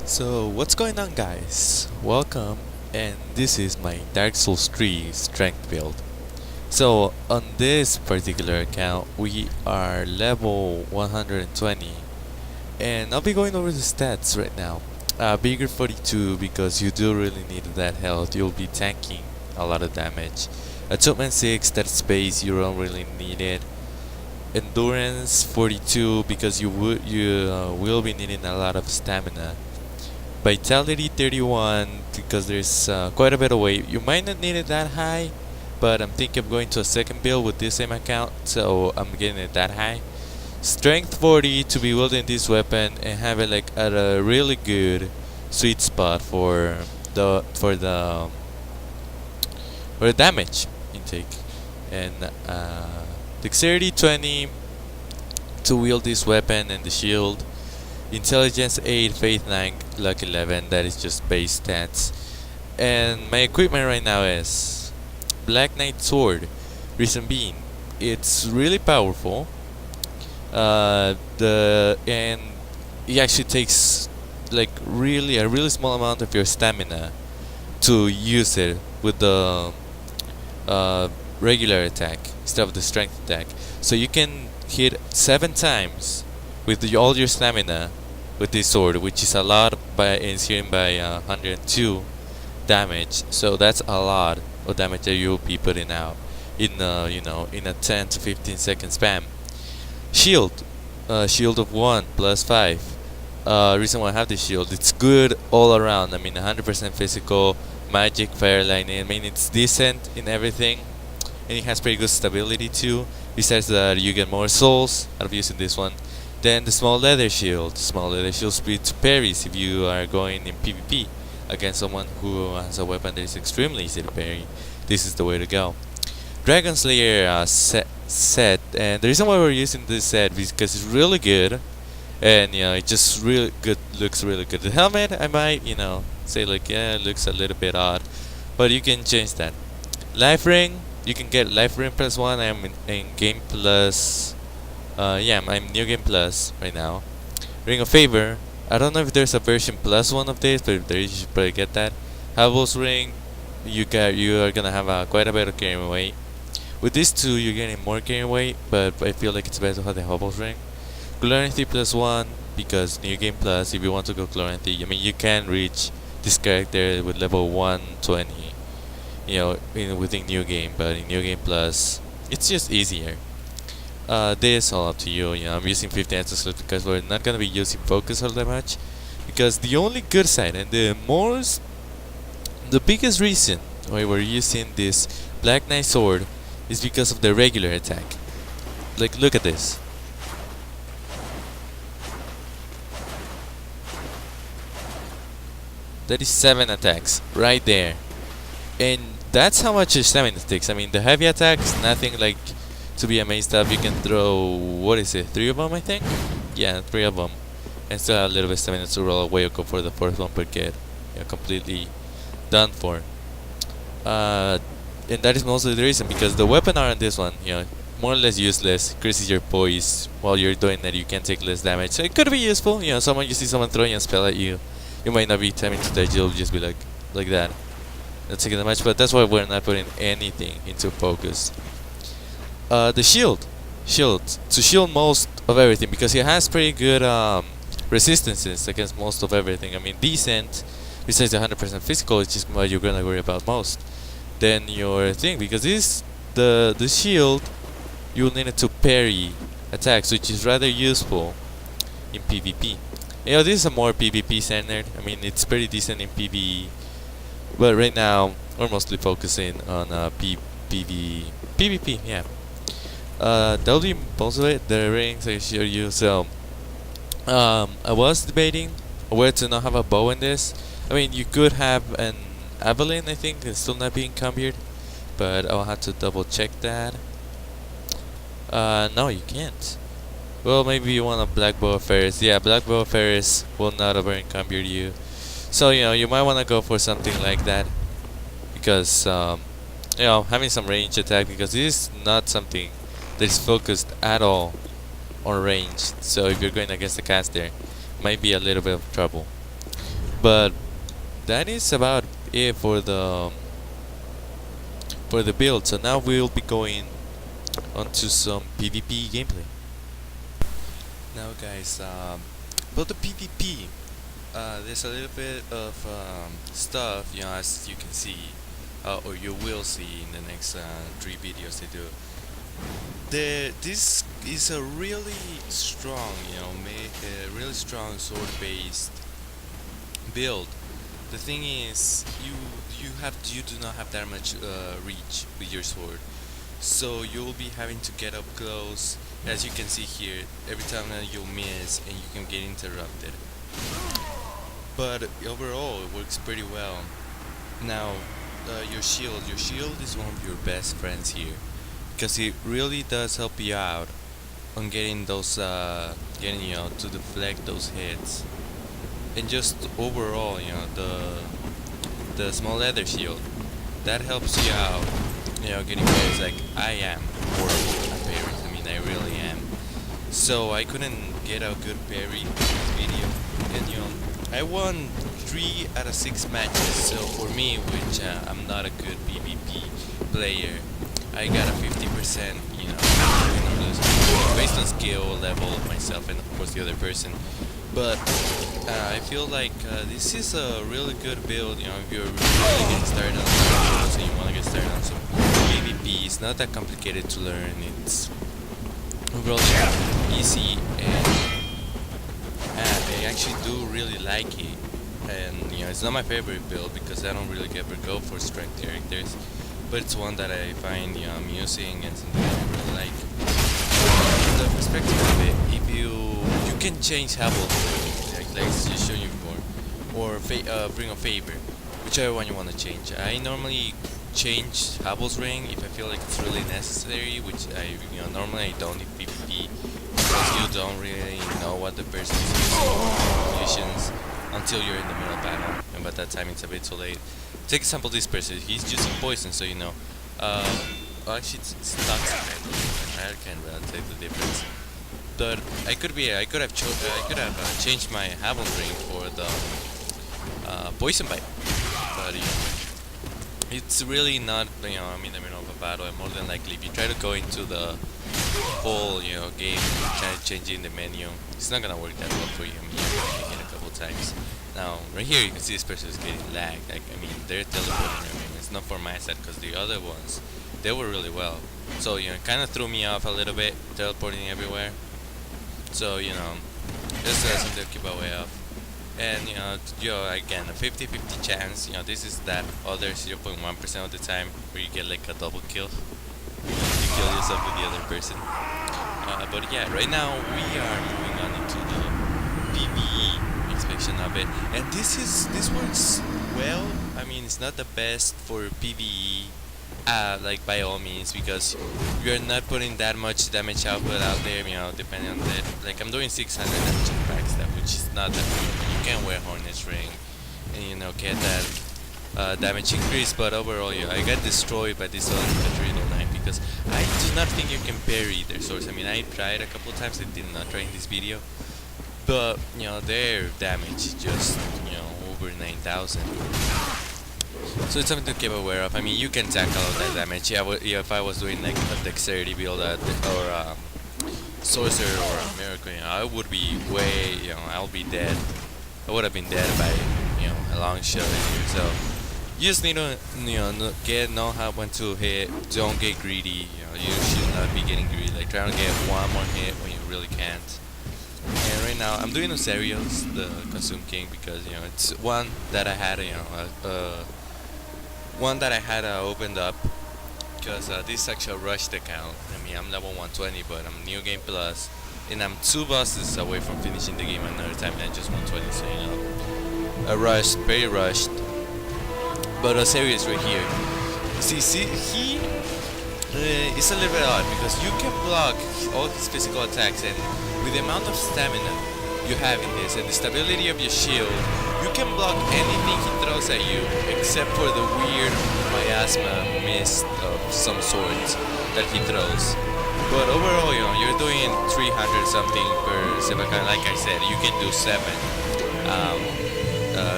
So what's going on, guys? Welcome, and this is my Dark Souls 3 strength build. So on this particular account we are level 120, and I'll be going over the stats right now. Bigger 42 because you do really need that health. You'll be tanking a lot of damage. Achievement 6, that space you don't really need it. Endurance 42 because will be needing a lot of stamina. Vitality 31 because there's quite a bit of weight. You might not need it that high, but I'm thinking of going to a second build with this same account, so I'm getting it that high. Strength 40 to be wielding this weapon and have it like at a really good sweet spot for the damage intake. And dexterity 20 to wield this weapon and the shield. Intelligence 8, Faith 9, Luck 11, that is just base stats. And my equipment right now is Black Knight Sword. Reason being, it's really powerful. And it actually takes like a really small amount of your stamina to use it with the regular attack instead of the strength attack. So you can hit 7 times with all your stamina with this sword, which is a lot it's hitting by 102 damage. So that's a lot of damage that you'll be putting out in in a 10 to 15 second spam. Shield, shield of 1 plus 5. Reason why I have this shield, it's good all around. I mean, 100% physical, magic, fire lightning. I mean, it's decent in everything, and it has pretty good stability too. Besides that, you get more souls out of using this one. Then the small leather shield. Small leather shield speed to parries if you are going in PvP against someone who has a weapon that is extremely easy to parry. This is the way to go. Dragon Slayer set, and the reason why we're using this set is because it's really good, and it just really good, looks really good. The helmet, I might say like, yeah, it looks a little bit odd, but you can change that. Life ring, you can get life ring plus 1. I'm in game plus. I'm new game plus right now. Ring of Favor. I don't know if there's a version plus 1 of this, but if there is, you should probably get that. Havel's ring. You are gonna have quite a bit of carrying weight. With these two, you're getting more carrying weight, but I feel like it's better to have the Havel's ring. Chloranthy plus 1 because new game plus. If you want to go Chloranthy, I mean you can reach this character with level 120. Within new game, but in new game plus, it's just easier. This all up to you. I'm using 50 Exoskeleton because we're not gonna be using focus all that much. Because the only good side and the biggest reason why we're using this Black Knight Sword is because of the regular attack. Like, look at this. That is 7 attacks right there, and that's how much your stamina takes. I mean, the heavy attack is nothing like to be amazed of. You can throw, what is it, 3 of them, I think? Yeah, 3 of them, and still have a little bit of stamina to roll away or go for the 4th one, but get completely done for. And that is mostly the reason, because the weapon are on this one, more or less useless. Increases your poise while you're doing that. You can take less damage, so it could be useful. You see someone throwing a spell at you, you might not be timing to dodge. You'll just be like that. Not taking that much, but that's why we're not putting anything into focus. The shield to shield most of everything, because it has pretty good resistances against most of everything. I mean, decent. Besides 100% physical, it's just what you're gonna worry about most. Then your thing, because the shield, you'll need it to parry attacks, which is rather useful in PvP. This is a more PvP standard. I mean, it's pretty decent in PvE, but right now we're mostly focusing on PvP. Yeah. That'll be most of it. The rings I showed you. So, I was debating where to not have a bow in this. I mean, you could have an Evelyn, I think, and still not be encumbered, but I'll have to double check that. No, you can't. Well, maybe you want a Black Bow of Ferris. Yeah, Black Bow of Ferris will not over encumber you. So, you might want to go for something like that, because, having some range attack, because this is not something that is focused at all on range. So if you're going against the caster, might be a little bit of trouble. But that is about it for the build. So now we'll be going onto some PvP gameplay. Now, guys, about the PvP, there's a little bit of stuff, as you can see, or you will see in the next 3 videos I do. This is a really strong, really strong sword-based build. The thing is, you do not have that much reach with your sword, so you'll be having to get up close. As you can see here, every time that you'll miss and you can get interrupted. But overall, it works pretty well. Now, your shield is one of your best friends here, because it really does help you out on getting those, to deflect those hits. And just overall, the small leather shield, that helps you out, getting parries. Like, I am horrible at parries. I mean, I really am. So I couldn't get a good parry in this video, and I won 3 out of 6 matches. So for me, which I'm not a good PvP player, I got a 50%, based on skill level of myself and of course the other person. But I feel like this is a really good build, if you're really getting started on some builds and you want to get started on some PvP. It's not that complicated to learn. It's really easy, and I actually do really like it. And it's not my favorite build because I don't really ever go for strength characters, but it's one that I find amusing and something I really like. From the perspective of it, if you can change Habble, like I just showed you before, or bring a favor, whichever one you want to change. I normally change Habble's ring if I feel like it's really necessary, which I normally I don't in PvP, because you don't really know what the person is using conditions until you're in the middle of battle, and by that time it's a bit too late. Take example, this person, he's using poison, so well, actually it's toxic. I can't really tell the difference. But I could have changed my Habble ring for the poison bite. But it's really not, I'm in the middle of a battle, and more than likely if you try to go into the whole game and try to change in the menu, it's not gonna work that well for you. I mean, you're gonna get hit a couple times. Now right here you can see this person is getting lagged. Like, I mean, they're teleporting. I mean, it's not for my side, because the other ones, they were really well. So it kind of threw me off a little bit, teleporting everywhere. So just something to keep away of. And again, a 50-50 chance. This is that other 0.1% of the time where you get like a double kill. You kill yourself with the other person. But yeah, right now we are moving on into the PvE inspection of it, and this works well. I mean, it's not the best for PvE, like by all means, because you're not putting that much damage output out there. Depending on that, like I'm doing 600 damage in back step, which is not that good. You can wear Hornet's ring and get that damage increase, but overall, I got destroyed by this other Katrina Knight because I do not think you can parry their swords. I mean, I tried a couple of times. I did not try in this video, but their damage is just over 9,000. So it's something to keep aware of. I mean, you can tackle all that damage. If I was doing like a dexterity build or sorcerer or a miracle, I would be way, I'll be dead. I would have been dead by a long shot here. So you just need to know how when to hit. Don't get greedy. You should not be getting greedy. Like trying to get one more hit when you really can't. And right now I'm doing Osarios, the Consume King, because it's one that I had opened up, because this is actually a rushed account. I mean, I'm level 120, but I'm New Game Plus, and I'm 2 bosses away from finishing the game another time, and just 120. So a rushed, very rushed. But Osarios right here. See, he it's a little bit odd because you can block all his physical attacks, and with the amount of stamina you have in this and the stability of your shield, you can block anything he throws at you except for the weird miasma mist of some sorts that he throws. But overall, you're doing 300 something per 7. Like I said, you can do 7.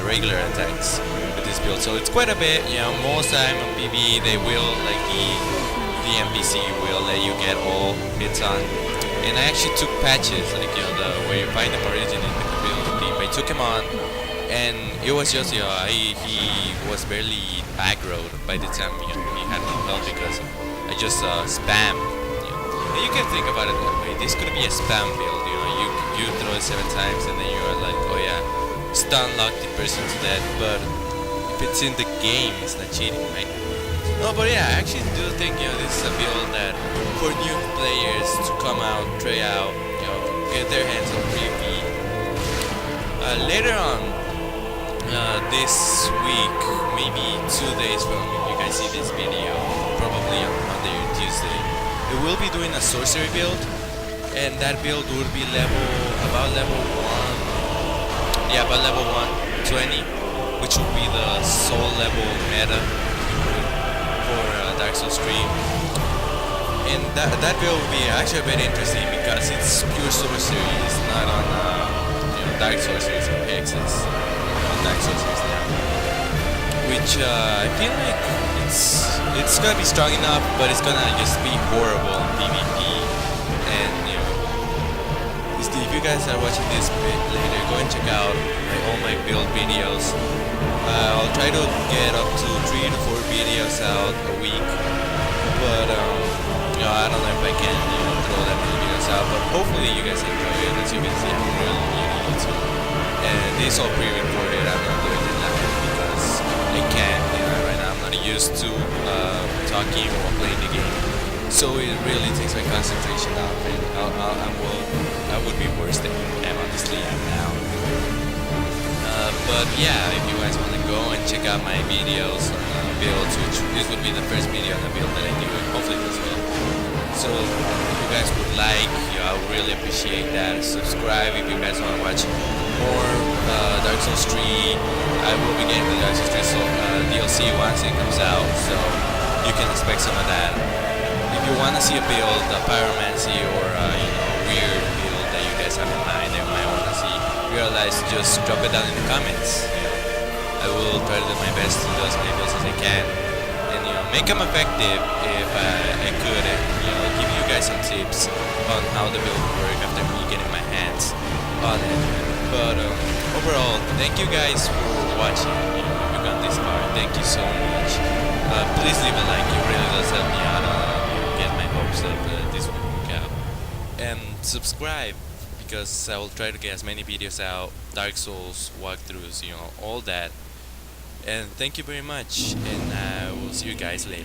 Right regular attacks with this build. So it's quite a bit. You know, most time on PvE they will like the NPC will let you get all hits on. And I actually took patches, like where you find the origin in the build. I took him on, and it was just he was barely aggroed by the time he had no health because I just spam. And you can think about it that way. This could be a spam build. You throw it 7 times and then you're like, oh yeah, stun lock the person to death. But if it's in the game, it's not cheating, right? No, but yeah, I actually do think this is a build that for new players to come out, try out, get their hands on PvP. Later on this week, maybe 2 days from you guys see this video, probably on Monday or Tuesday, we will be doing a sorcery build, and that build would be about level 120, which would be the soul level meta for Dark Souls 3. And that build will be actually a bit interesting because it's pure sorcery. It's not on Dark Sorceries or Hexes on Dark Sorceries now. Which I feel like it's gonna be strong enough, but it's gonna just be horrible in PvP. And if you guys are watching this bit later, go and check out all my build videos. I'll try to get up to 3 to 4 videos out a week, but I don't know if I can throw that many videos out. But hopefully you guys enjoy it. As you can see, I'm really new to YouTube, and this is all pre-recorded. I'm not doing it live because I can't. Right now I'm not used to talking or playing the game, so it really takes my concentration off, and I would be worse than I honestly am now. But yeah, if you guys want to go and check out my videos on builds, which this would be the first video on the build that I do, and hopefully it does well. So if you guys would like, I would really appreciate that. Subscribe if you guys want to watch more Dark Souls 3. I will be getting the Dark Souls 3 DLC once it comes out, so you can expect some of that. If you want to see a build, a pyromancy or weird build that you guys have in mind that you might want to see realized, just drop it down in the comments. I will try to do my best to do as many builds as I can, and make them effective if I could, and give you guys some tips on how the build will work after me getting my hands on it. But overall, thank you guys for watching. If you got this far, thank you so much. Please leave a like, it really does help me out. Get my hopes up this will work out, and subscribe, because I will try to get as many videos out, Dark Souls walkthroughs, all that. And thank you very much, and I will see you guys later.